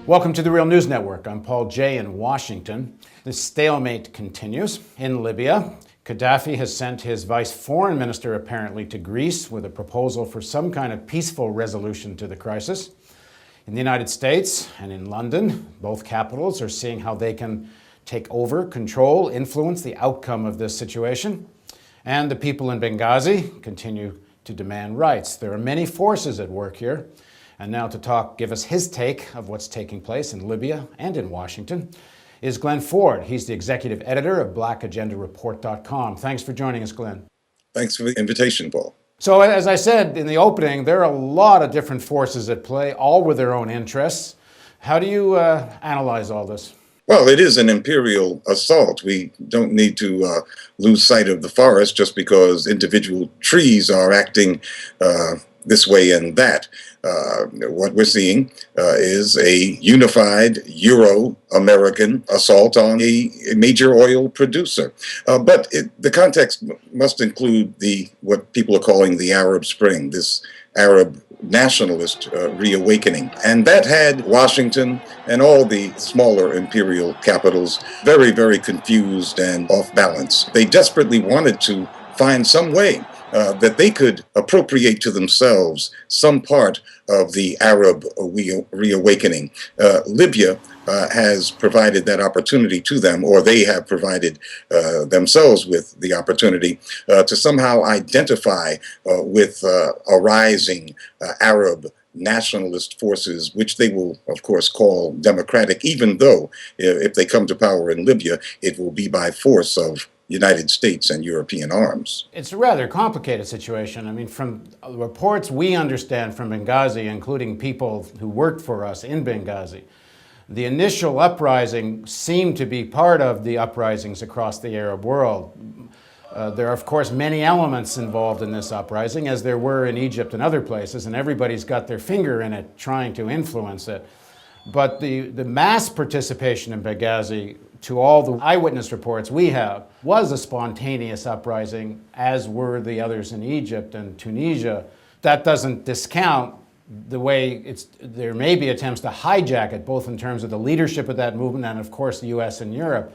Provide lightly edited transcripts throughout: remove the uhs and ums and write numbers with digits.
Welcome to the Real News Network. I'm Paul Jay in Washington. The stalemate continues in Libya. Gaddafi has sent his vice foreign minister apparently to Greece with a proposal for some kind of peaceful resolution to the crisis. In the United States and in London, both capitals are seeing how they can take over, control, influence the outcome of this situation. And the people in Benghazi continue to demand rights. There are many forces at work here. And now to give us his take of what's taking place in Libya and in Washington is Glen Ford. He's the executive editor of blackagendareport.com. Thanks for joining us, Glen. Thanks for the invitation, Paul. So as I said in the opening, there are a lot of different forces at play, all with their own interests. How do you analyze all this? Well, it is an imperial assault. We don't need to lose sight of the forest just because individual trees are acting this way and that. What we're seeing is a unified Euro-American assault on a major oil producer. But the context must include what people are calling the Arab Spring, this Arab nationalist reawakening. And that had Washington and all the smaller imperial capitals very, very confused and off balance. They desperately wanted to find some way that they could appropriate to themselves some part of the Arab reawakening. Libya has provided that opportunity to them, or they have provided themselves with the opportunity to somehow identify with a rising Arab nationalist forces, which they will, of course, call democratic, even though if they come to power in Libya, it will be by force of United States and European arms. It's a rather complicated situation. I mean, from reports we understand from Benghazi, including people who worked for us in Benghazi, the initial uprising seemed to be part of the uprisings across the Arab world. There are, of course, many elements involved in this uprising, as there were in Egypt and other places, and everybody's got their finger in it, trying to influence it. But the mass participation in Benghazi, to all the eyewitness reports we have, was a spontaneous uprising, as were the others in Egypt and Tunisia. That doesn't discount the way there may be attempts to hijack it, both in terms of the leadership of that movement and, of course, the US and Europe.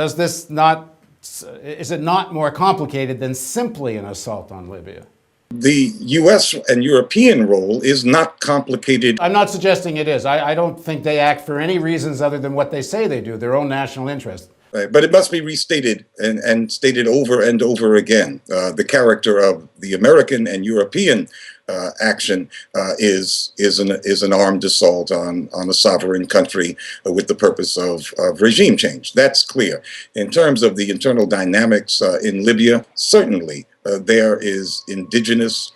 Is it not more complicated than simply an assault on Libya? The U.S. and European role is not complicated. I'm not suggesting it is. I don't think they act for any reasons other than what they say they do, their own national interest. Right. But it must be restated and stated over and over again. The character of the American and European action is an armed assault on a sovereign country with the purpose of regime change. That's clear. In terms of the internal dynamics in Libya, certainly there is indigenous,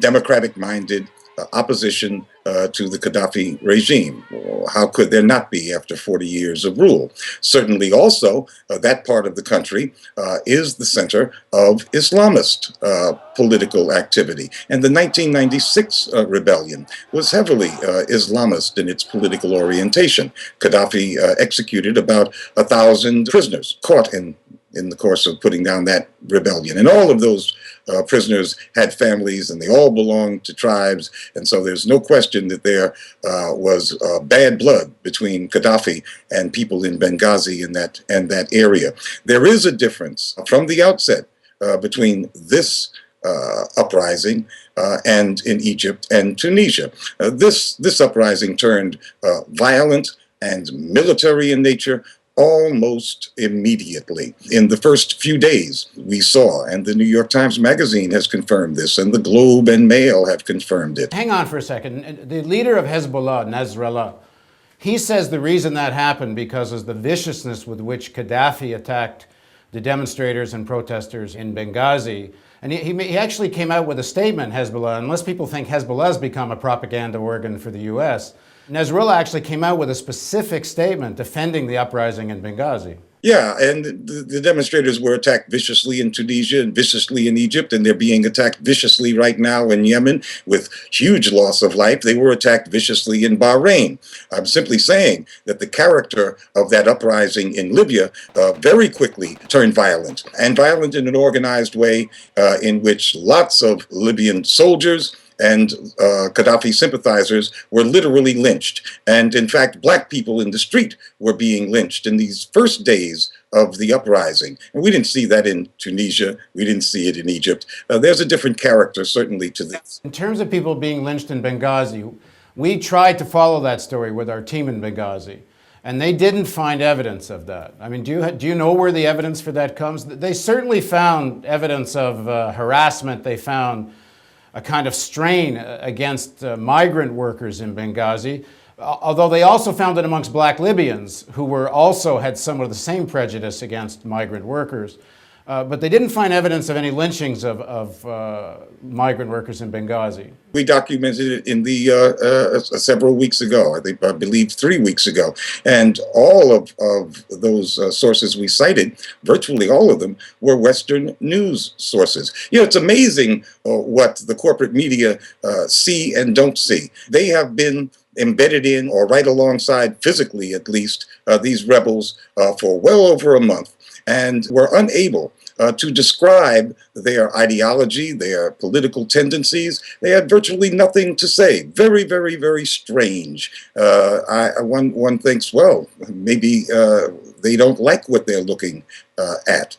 democratic-minded opposition to the Gaddafi regime. How could there not be after 40 years of rule? Certainly also, that part of the country is the center of Islamist political activity. And the 1996 rebellion was heavily Islamist in its political orientation. Gaddafi executed about 1,000 prisoners caught in the course of putting down that rebellion. And all of those prisoners had families, and they all belonged to tribes, and so there's no question that there was bad blood between Gaddafi and people in Benghazi and that area. There is a difference from the outset between this uprising and in Egypt and Tunisia. This uprising turned violent and military in nature almost immediately. In the first few days, we saw, and the New York Times Magazine has confirmed this, and the Globe and Mail have confirmed it. Hang on for a second. The leader of Hezbollah, Nasrallah, he says the reason that happened because of the viciousness with which Gaddafi attacked the demonstrators and protesters in Benghazi. And he actually came out with a statement, Hezbollah, unless people think Hezbollah's become a propaganda organ for the US. Nasrallah actually came out with a specific statement defending the uprising in Benghazi. Yeah, and the demonstrators were attacked viciously in Tunisia and viciously in Egypt, and they're being attacked viciously right now in Yemen with huge loss of life. They were attacked viciously in Bahrain. I'm simply saying that the character of that uprising in Libya very quickly turned violent, and violent in an organized way in which lots of Libyan soldiers and Gaddafi sympathizers were literally lynched. And in fact, black people in the street were being lynched in these first days of the uprising. And we didn't see that in Tunisia. We didn't see it in Egypt. There's a different character, certainly, to this. In terms of people being lynched in Benghazi, we tried to follow that story with our team in Benghazi, and they didn't find evidence of that. I mean, do you know where the evidence for that comes? They certainly found evidence of harassment. They found a kind of strain against migrant workers in Benghazi, although they also found it amongst black Libyans who were also had some of the same prejudice against migrant workers. But they didn't find evidence of any lynchings of migrant workers in Benghazi. We documented it in the several weeks ago, I believe 3 weeks ago. And all of those sources we cited, virtually all of them, were Western news sources. You know, it's amazing what the corporate media see and don't see. They have been embedded in, or right alongside, physically at least, these rebels for well over a month, and were unable to describe their ideology, their political tendencies. They had virtually nothing to say. Very, very, very strange. One thinks, well, maybe they don't like what they're looking at.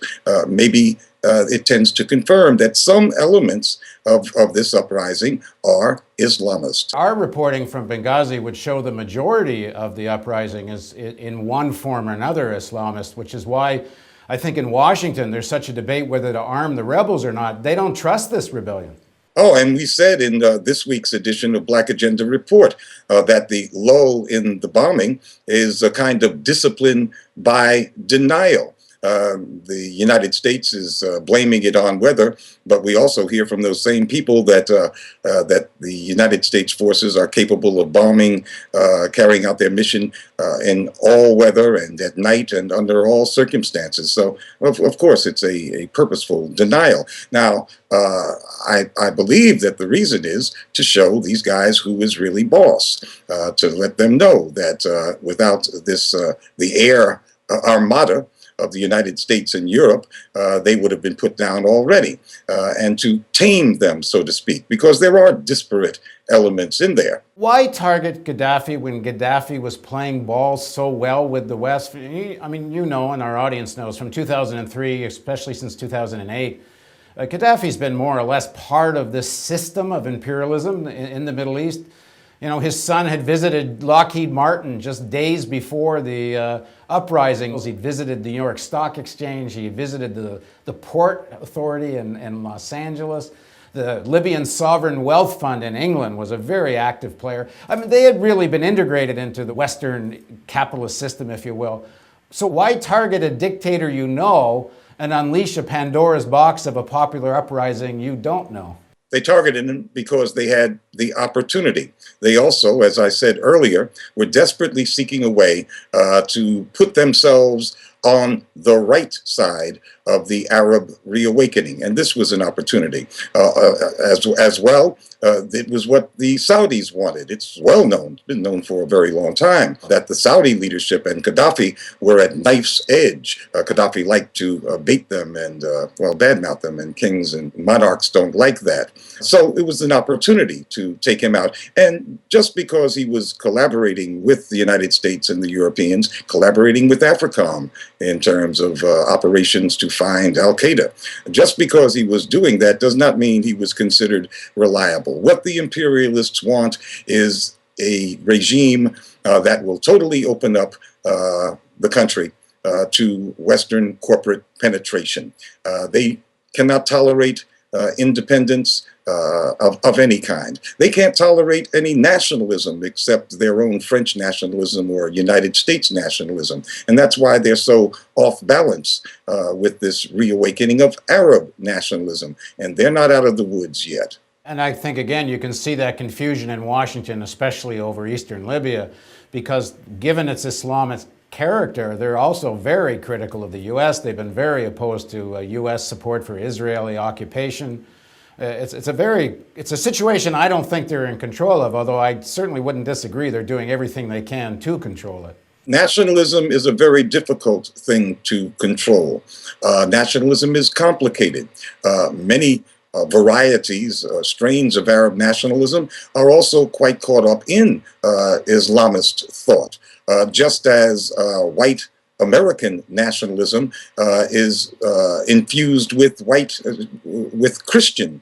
Maybe it tends to confirm that some elements of this uprising are Islamist. Our reporting from Benghazi would show the majority of the uprising is in one form or another Islamist, which is why I think in Washington there's such a debate whether to arm the rebels or not. They don't trust this rebellion. Oh, and we said in this week's edition of Black Agenda Report that the lull in the bombing is a kind of discipline by denial. The United States is blaming it on weather, but we also hear from those same people that that the United States forces are capable of bombing, carrying out their mission in all weather and at night and under all circumstances. So, of course, it's a purposeful denial. Now, I believe that the reason is to show these guys who is really boss, to let them know that without this, the air armada of the United States and Europe, they would have been put down already, and to tame them, so to speak, because there are disparate elements in there. Why target Gaddafi when Gaddafi was playing ball so well with the West? I mean, you know, and our audience knows, from 2003, especially since 2008, Gaddafi's been more or less part of this system of imperialism in the Middle East. You know, his son had visited Lockheed Martin just days before the uprising. He'd visited the New York Stock Exchange. He visited the Port Authority in Los Angeles. The Libyan Sovereign Wealth Fund in England was a very active player. I mean, they had really been integrated into the Western capitalist system, if you will. So why target a dictator you know and unleash a Pandora's box of a popular uprising you don't know? They targeted him because they had the opportunity. They also, as I said earlier, were desperately seeking a way to put themselves on the right side of the Arab reawakening. And this was an opportunity. As well, it was what the Saudis wanted. It's well known, it's been known for a very long time, that the Saudi leadership and Gaddafi were at knife's edge. Gaddafi liked to bait them and, well, badmouth them, and kings and monarchs don't like that. So it was an opportunity to take him out. And just because he was collaborating with the United States and the Europeans, collaborating with AFRICOM in terms of operations to find al-Qaeda, just because he was doing that does not mean he was considered reliable. What the imperialists want is a regime that will totally open up the country to Western corporate penetration. They cannot tolerate independence of any kind. They can't tolerate any nationalism except their own French nationalism or United States nationalism. And that's why they're so off balance with this reawakening of Arab nationalism. And they're not out of the woods yet. And I think, again, you can see that confusion in Washington, especially over eastern Libya, because given its Islamist character, they're also very critical of the U.S. They've been very opposed to U.S. support for Israeli occupation. It's a situation I don't think they're in control of, although I certainly wouldn't disagree they're doing everything they can to control it. Nationalism is a very difficult thing to control. Nationalism is complicated. Many varieties, strains of Arab nationalism are also quite caught up in Islamist thought, just as white American nationalism is infused with with Christian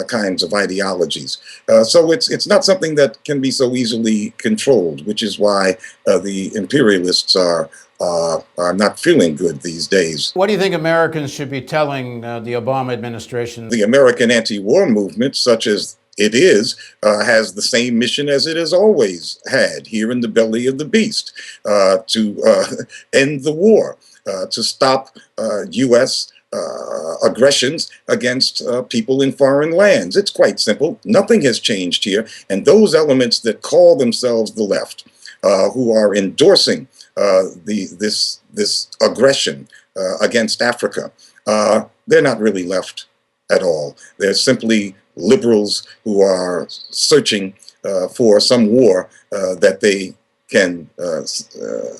kinds of ideologies. So it's not something that can be so easily controlled, which is why the imperialists are not feeling good these days. What do you think Americans should be telling the Obama administration? The American anti-war movement, such as it is, has the same mission as it has always had here in the belly of the beast, to end the war, to stop U.S. Aggressions against people in foreign lands. It's quite simple. Nothing has changed here. And those elements that call themselves the left, who are endorsing this aggression against Africa, they're not really left at all. They're simply liberals who are searching for some war that they can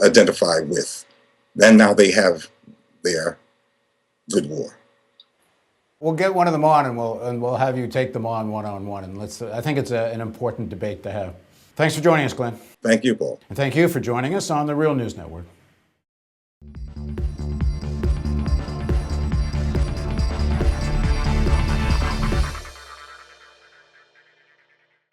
identify with. And now they have their good war. We'll get one of them on, and we'll have you take them on one-on-one. And I think it's an important debate to have. Thanks for joining us, Glenn. Thank you, Paul. And thank you for joining us on the Real News Network.